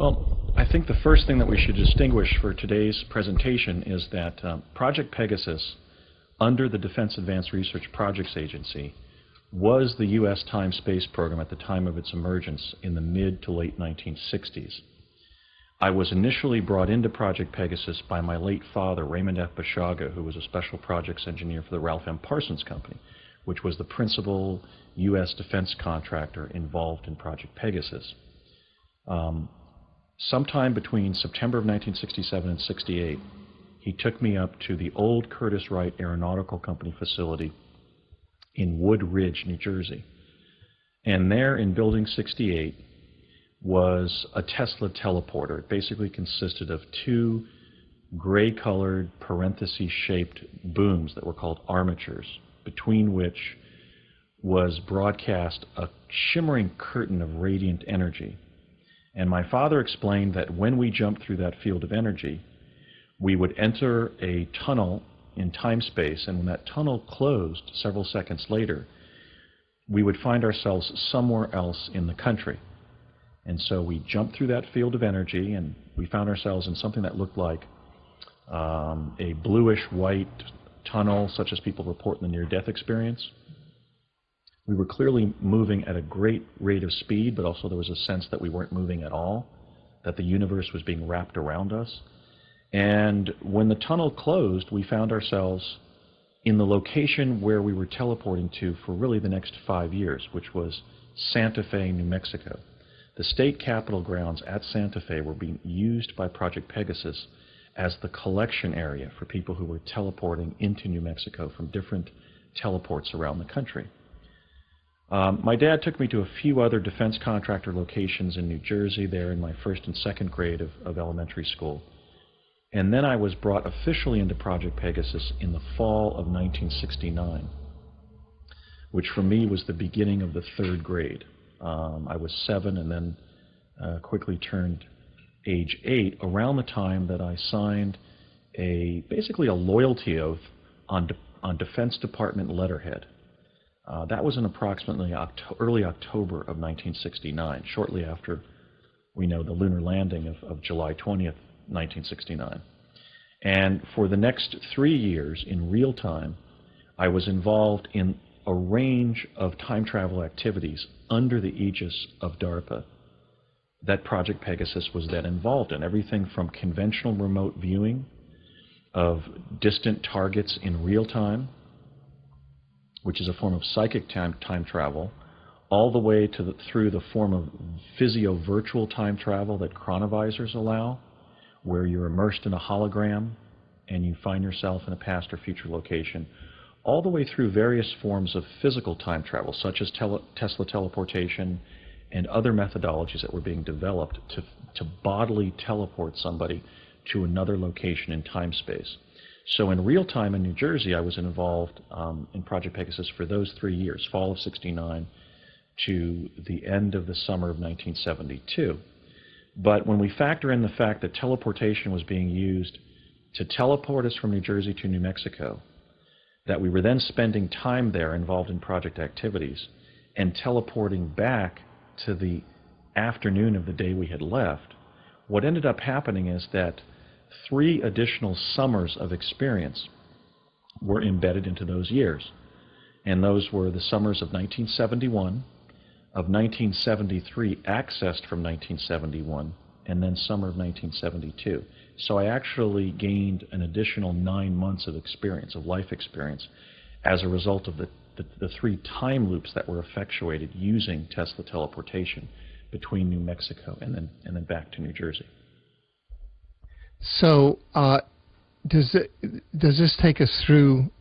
Well, I think the first thing that we should distinguish for today's presentation is that Project Pegasus, under the Defense Advanced Research Projects Agency, was the U.S. time-space program at the time of its emergence in the mid to late 1960s. I was initially brought into Project Pegasus by my late father, Raymond F. Basiago, who was a special projects engineer for the Ralph M. Parsons Company, which was the principal U.S. defense contractor involved in Project Pegasus. Sometime between September of 1967 and 68, he took me up to the old Curtiss Wright Aeronautical Company facility in Wood Ridge, New Jersey. And there in Building 68 was a Tesla teleporter. It basically consisted of two gray-colored parenthesis-shaped booms that were called armatures, between which was broadcast a shimmering curtain of radiant energy. And my father explained that when we jumped through that field of energy, we would enter a tunnel in time-space, and when that tunnel closed several seconds later, we would find ourselves somewhere else in the country. And so we jumped through that field of energy, and we found ourselves in something that looked like a bluish-white tunnel, such as people report in the near-death experience. We were clearly moving at a great rate of speed, but also there was a sense that we weren't moving at all, that the universe was being wrapped around us. And when the tunnel closed, we found ourselves in the location where we were teleporting to for really the next 5 years, which was Santa Fe, New Mexico. The state capitol grounds at Santa Fe were being used by Project Pegasus as the collection area for people who were teleporting into New Mexico from different teleports around the country. My dad took me to a few other defense contractor locations in New Jersey there in my first and second grade of elementary school. And then I was brought officially into Project Pegasus in the fall of 1969, which for me was the beginning of the third grade. I was 7 and then quickly turned age 8 around the time that I signed basically a loyalty oath on Defense Department letterhead. That was in approximately early October of 1969, shortly after we know the lunar landing of July 20th, 1969. And for the next 3 years, in real time, I was involved in a range of time travel activities under the aegis of DARPA that Project Pegasus was then involved in. Everything from conventional remote viewing of distant targets in real time, which is a form of psychic time travel, all the way to through the form of physio-virtual time travel that chronovisors allow, where you're immersed in a hologram and you find yourself in a past or future location, all the way through various forms of physical time travel, such as Tesla teleportation and other methodologies that were being developed to bodily teleport somebody to another location in time-space. So in real time in New Jersey, I was involved in Project Pegasus for those 3 years, fall of '69 to the end of the summer of 1972. But when we factor in the fact that teleportation was being used to teleport us from New Jersey to New Mexico, that we were then spending time there involved in project activities, and teleporting back to the afternoon of the day we had left, what ended up happening is that 3 additional summers of experience were embedded into those years. And those were the summers of 1971, of 1973, accessed from 1971, and then summer of 1972. So I actually gained an additional 9 months of experience, of life experience, as a result of the 3 time loops that were effectuated using Tesla teleportation between New Mexico and then back to New Jersey. So does this take us through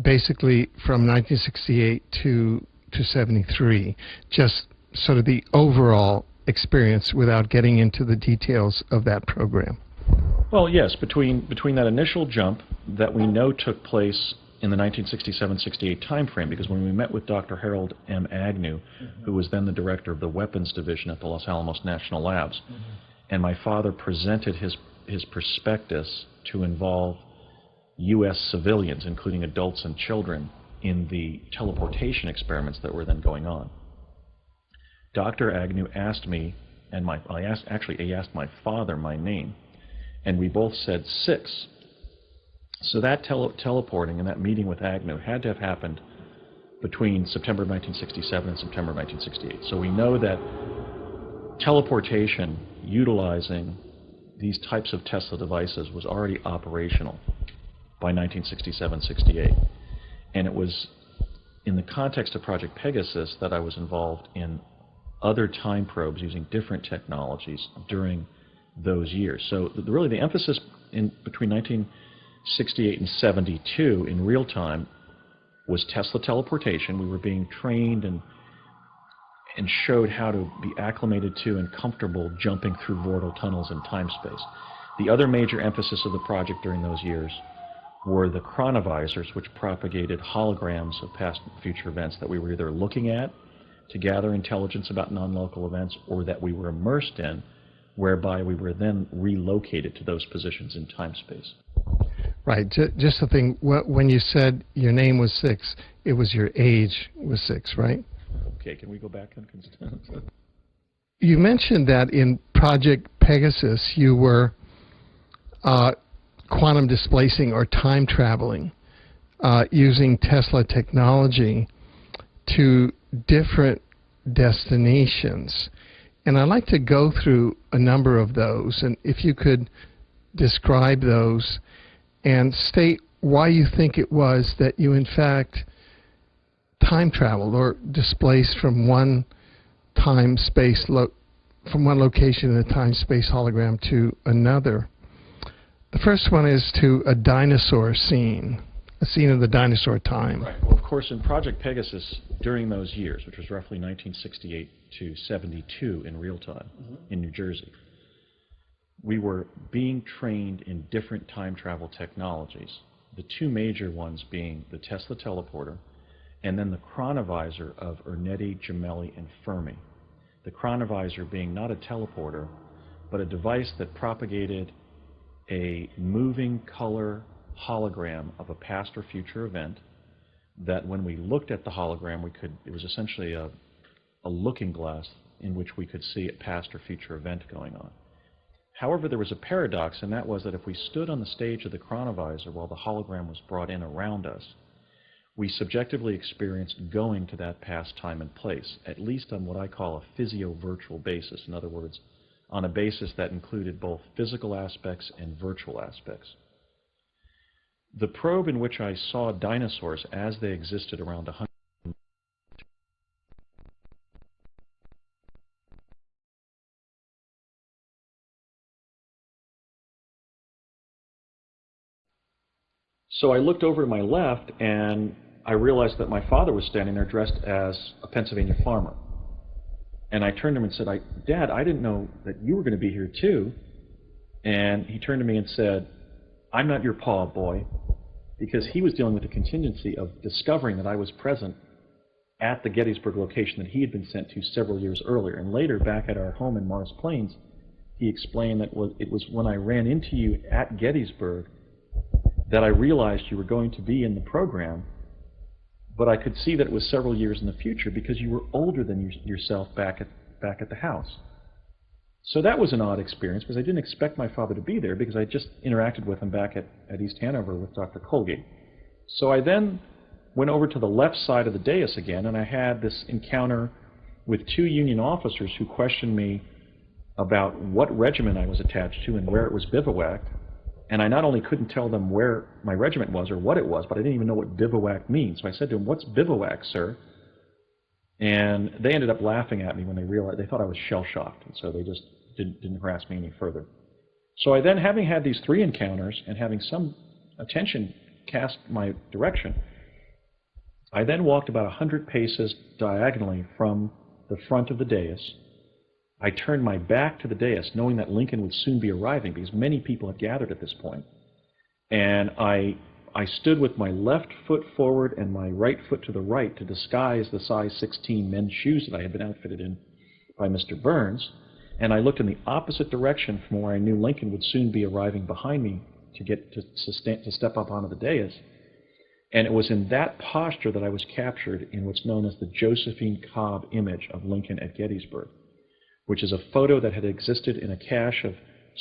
basically from 1968 to 73, just sort of the overall experience without getting into the details of that program? Well, yes, between that initial jump that we know took place in the 1967-68 timeframe, because when we met with Dr. Harold M. Agnew, who was then the director of the Weapons Division at the Los Alamos National Labs, and my father presented his prospectus to involve U.S. civilians, including adults and children, in the teleportation experiments that were then going on. Dr. Agnew asked me and he asked my father my name, and we both said 6. So that teleporting and that meeting with Agnew had to have happened between September of 1967 and September of 1968. So we know that teleportation utilizing these types of Tesla devices was already operational by 1967-68. And it was in the context of Project Pegasus that I was involved in other time probes using different technologies during those years. So really the emphasis between 1968 and 72 in real time was Tesla teleportation. We were being trained and showed how to be acclimated to and comfortable jumping through vortal tunnels in time-space. The other major emphasis of the project during those years were the chronovisors, which propagated holograms of past and future events that we were either looking at to gather intelligence about non-local events or that we were immersed in, whereby we were then relocated to those positions in time-space. Right. Just the thing, when you said your name was 6, it was your age was 6, right? Okay, can we go back then? You mentioned that in Project Pegasus you were quantum displacing or time traveling using Tesla technology to different destinations. And I'd like to go through a number of those, and if you could describe those and state why you think it was that you in fact time traveled or displaced from one time-space from one location in a time-space hologram to another. The first one is to a dinosaur scene, a scene of the dinosaur time. Right. Well, of course, in Project Pegasus, during those years, which was roughly 1968 to 72 in real time in New Jersey, we were being trained in different time travel technologies, the two major ones being the Tesla teleporter and then the chronovisor of Ernetti, Gemelli, and Fermi. The chronovisor being not a teleporter, but a device that propagated a moving color hologram of a past or future event that when we looked at the hologram, it was essentially a looking glass in which we could see a past or future event going on. However, there was a paradox, and that was that if we stood on the stage of the chronovisor while the hologram was brought in around us, we subjectively experienced going to that past time and place, at least on what I call a physio-virtual basis. In other words, on a basis that included both physical aspects and virtual aspects. The probe in which I saw dinosaurs as they existed around 100. So I looked over to my left and I realized that my father was standing there dressed as a Pennsylvania farmer. And I turned to him and said, Dad, I didn't know that you were going to be here too. And he turned to me and said, I'm not your pa, boy, because he was dealing with the contingency of discovering that I was present at the Gettysburg location that he had been sent to several years earlier. And later, back at our home in Morris Plains, he explained that it was when I ran into you at Gettysburg that I realized you were going to be in the program, but I could see that it was several years in the future because you were older than yourself back at the house. So that was an odd experience because I didn't expect my father to be there because I just interacted with him back at East Hanover with Dr. Colgate. So I then went over to the left side of the dais again, and I had this encounter with two Union officers who questioned me about what regiment I was attached to and where it was bivouacked. And I not only couldn't tell them where my regiment was or what it was, but I didn't even know what bivouac means. So I said to them, "What's bivouac, sir?" And they ended up laughing at me when they realized, they thought I was shell-shocked. And so they just didn't harass me any further. So I then, having had these three encounters and having some attention cast my direction, I then walked about 100 paces diagonally from the front of the dais. I turned my back to the dais, knowing that Lincoln would soon be arriving because many people had gathered at this point. And I stood with my left foot forward and my right foot to the right to disguise the size 16 men's shoes that I had been outfitted in by Mr. Burns. And I looked in the opposite direction from where I knew Lincoln would soon be arriving behind me to step up onto the dais. And it was in that posture that I was captured in what's known as the Josephine Cobb image of Lincoln at Gettysburg. which is a photo that had existed in a cache of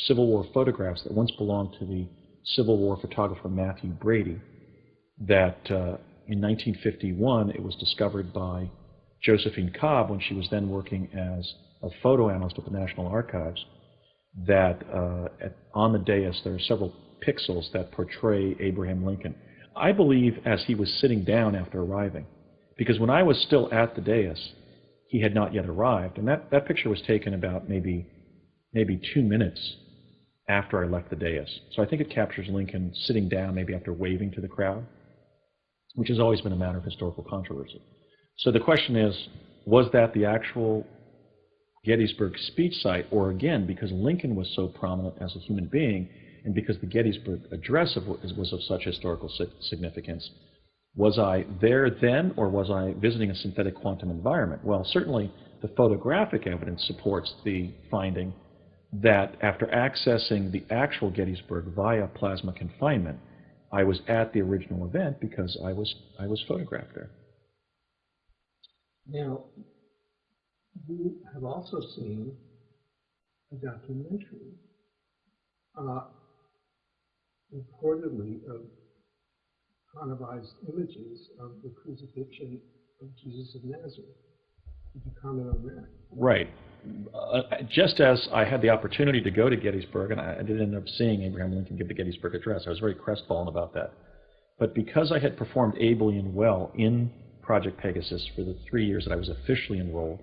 Civil War photographs that once belonged to the Civil War photographer Matthew Brady, that in 1951 it was discovered by Josephine Cobb when she was then working as a photo analyst at the National Archives, that on the dais there are several pixels that portray Abraham Lincoln. I believe as he was sitting down after arriving, because when I was still at the dais, he had not yet arrived, and that picture was taken about maybe 2 minutes after I left the dais. So I think it captures Lincoln sitting down, maybe after waving to the crowd, which has always been a matter of historical controversy. So the question is, was that the actual Gettysburg speech site, or again, because Lincoln was so prominent as a human being, and because the Gettysburg Address was of such historical significance, was I there then, or was I visiting a synthetic quantum environment? Well, certainly the photographic evidence supports the finding that after accessing the actual Gettysburg via plasma confinement, I was at the original event because I was photographed there. Now, you have also seen a documentary, reportedly of chronovised images of the crucifixion of Jesus of Nazareth. Could you comment on that? Right. Just as I had the opportunity to go to Gettysburg, and I did end up seeing Abraham Lincoln give the Gettysburg Address, I was very crestfallen about that. But because I had performed ably and well in Project Pegasus for the 3 years that I was officially enrolled,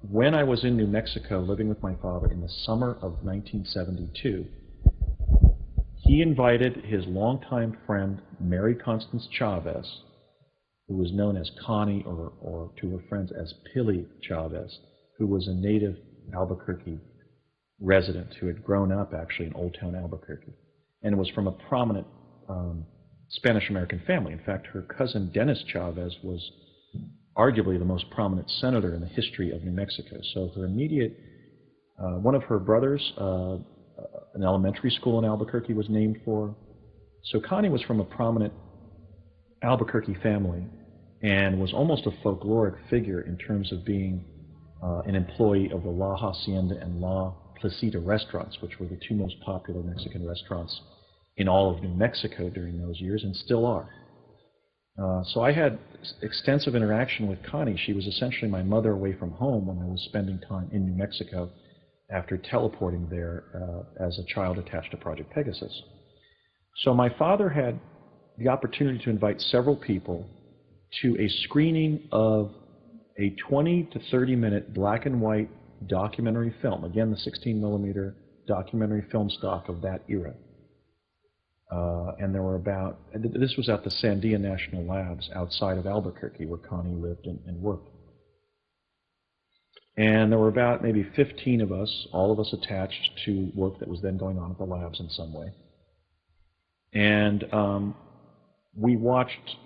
when I was in New Mexico living with my father in the summer of 1972, he invited his longtime friend, Mary Constance Chavez, who was known as Connie, or to her friends as Pilly Chavez, who was a native Albuquerque resident who had grown up actually in Old Town Albuquerque and was from a prominent Spanish-American family. In fact, her cousin Dennis Chavez was arguably the most prominent senator in the history of New Mexico. So her immediate, one of her brothers, an elementary school in Albuquerque was named for. So Connie was from a prominent Albuquerque family and was almost a folkloric figure in terms of being an employee of the La Hacienda and La Placita restaurants, which were the two most popular Mexican restaurants in all of New Mexico during those years and still are. So I had extensive interaction with Connie. She was essentially my mother away from home when I was spending time in New Mexico after teleporting there as a child attached to Project Pegasus. So my father had the opportunity to invite several people to a screening of a 20 to 30 minute black and white documentary film, again the 16mm documentary film stock of that era. And there were about, this was at the Sandia National Labs outside of Albuquerque where Connie lived and worked. And there were about maybe 15 of us, all of us attached to work that was then going on at the labs in some way. And we watched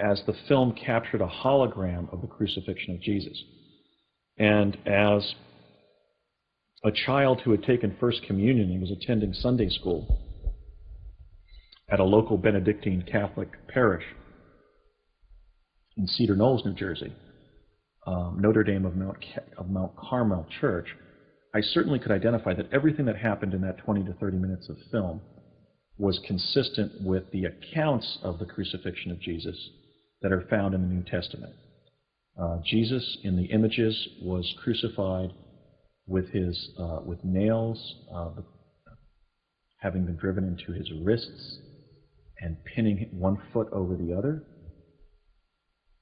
as the film captured a hologram of the crucifixion of Jesus. And as a child who had taken First Communion and was attending Sunday school at a local Benedictine Catholic parish in Cedar Knolls, New Jersey, Notre Dame of Mount Carmel Church, I certainly could identify that everything that happened in that 20 to 30 minutes of film was consistent with the accounts of the crucifixion of Jesus that are found in the New Testament. Jesus, in the images, was crucified with nails having been driven into his wrists and pinning one foot over the other.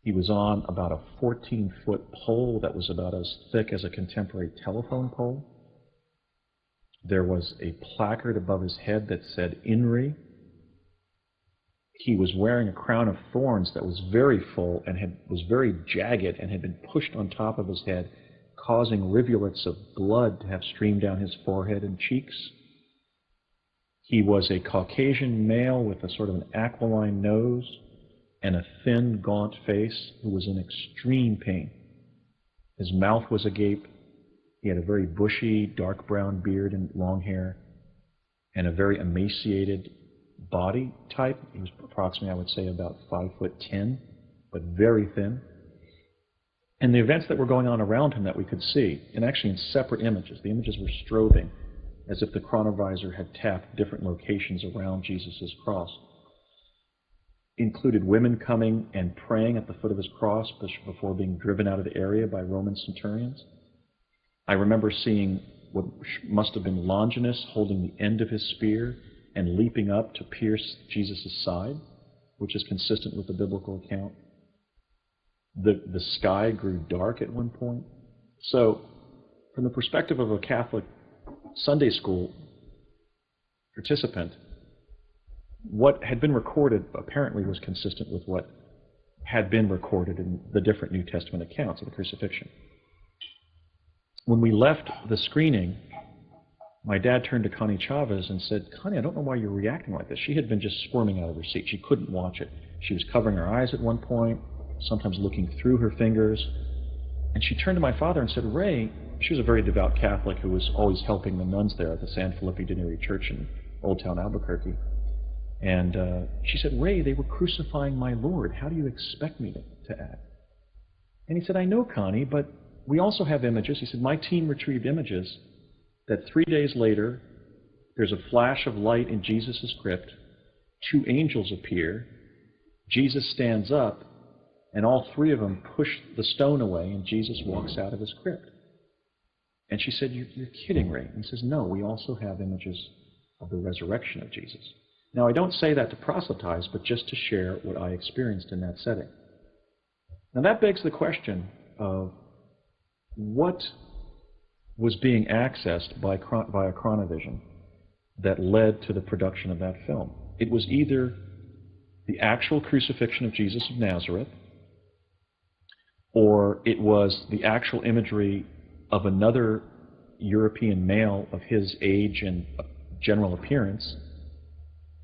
He was on about a 14-foot pole that was about as thick as a contemporary telephone pole. There was a placard above his head that said INRI. He was wearing a crown of thorns that was very full and was very jagged and had been pushed on top of his head, causing rivulets of blood to have streamed down his forehead and cheeks. He was a Caucasian male with a sort of an aquiline nose and a thin, gaunt face who was in extreme pain. His mouth was agape. He had a very bushy, dark brown beard and long hair, and a very emaciated body type. He was approximately, I would say, about 5'10", but very thin. And the events that were going on around him that we could see, and actually in separate images, the images were strobing, as if the chronovisor had tapped different locations around Jesus' cross, included women coming and praying at the foot of his cross before being driven out of the area by Roman centurions. I remember seeing what must have been Longinus holding the end of his spear and leaping up to pierce Jesus' side, which is consistent with the biblical account. The sky grew dark at one point. So, from the perspective of a Catholic Sunday school participant, what had been recorded apparently was consistent with what had been recorded in the different New Testament accounts of the crucifixion. When we left the screening, my dad turned to Connie Chavez and said, "Connie, I don't know why you're reacting like this." She had been just squirming out of her seat. She couldn't watch it. She was covering her eyes at one point, sometimes looking through her fingers. And she turned to my father and said, "Ray," she was a very devout Catholic who was always helping the nuns there at the San Felipe de Neri Church in Old Town Albuquerque. And she said, "Ray, they were crucifying my Lord. How do you expect me to act?" And he said, "I know, Connie, but we also have images." He said, "My team retrieved images that 3 days later, there's a flash of light in Jesus' crypt, 2 angels appear, Jesus stands up, and all 3 of them push the stone away, and Jesus walks out of his crypt." And she said, "You're kidding, Ray." And he says, "No, we also have images of the resurrection of Jesus." Now, I don't say that to proselytize, but just to share what I experienced in that setting. Now, that begs the question of what was being accessed via Chronovision that led to the production of that film. It was either the actual crucifixion of Jesus of Nazareth, or it was the actual imagery of another European male of his age and general appearance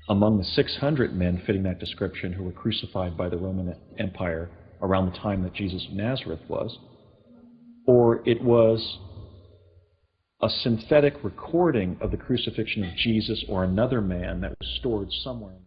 among the 600 men fitting that description who were crucified by the Roman Empire around the time that Jesus of Nazareth was, or it was a synthetic recording of the crucifixion of Jesus or another man that was stored somewhere.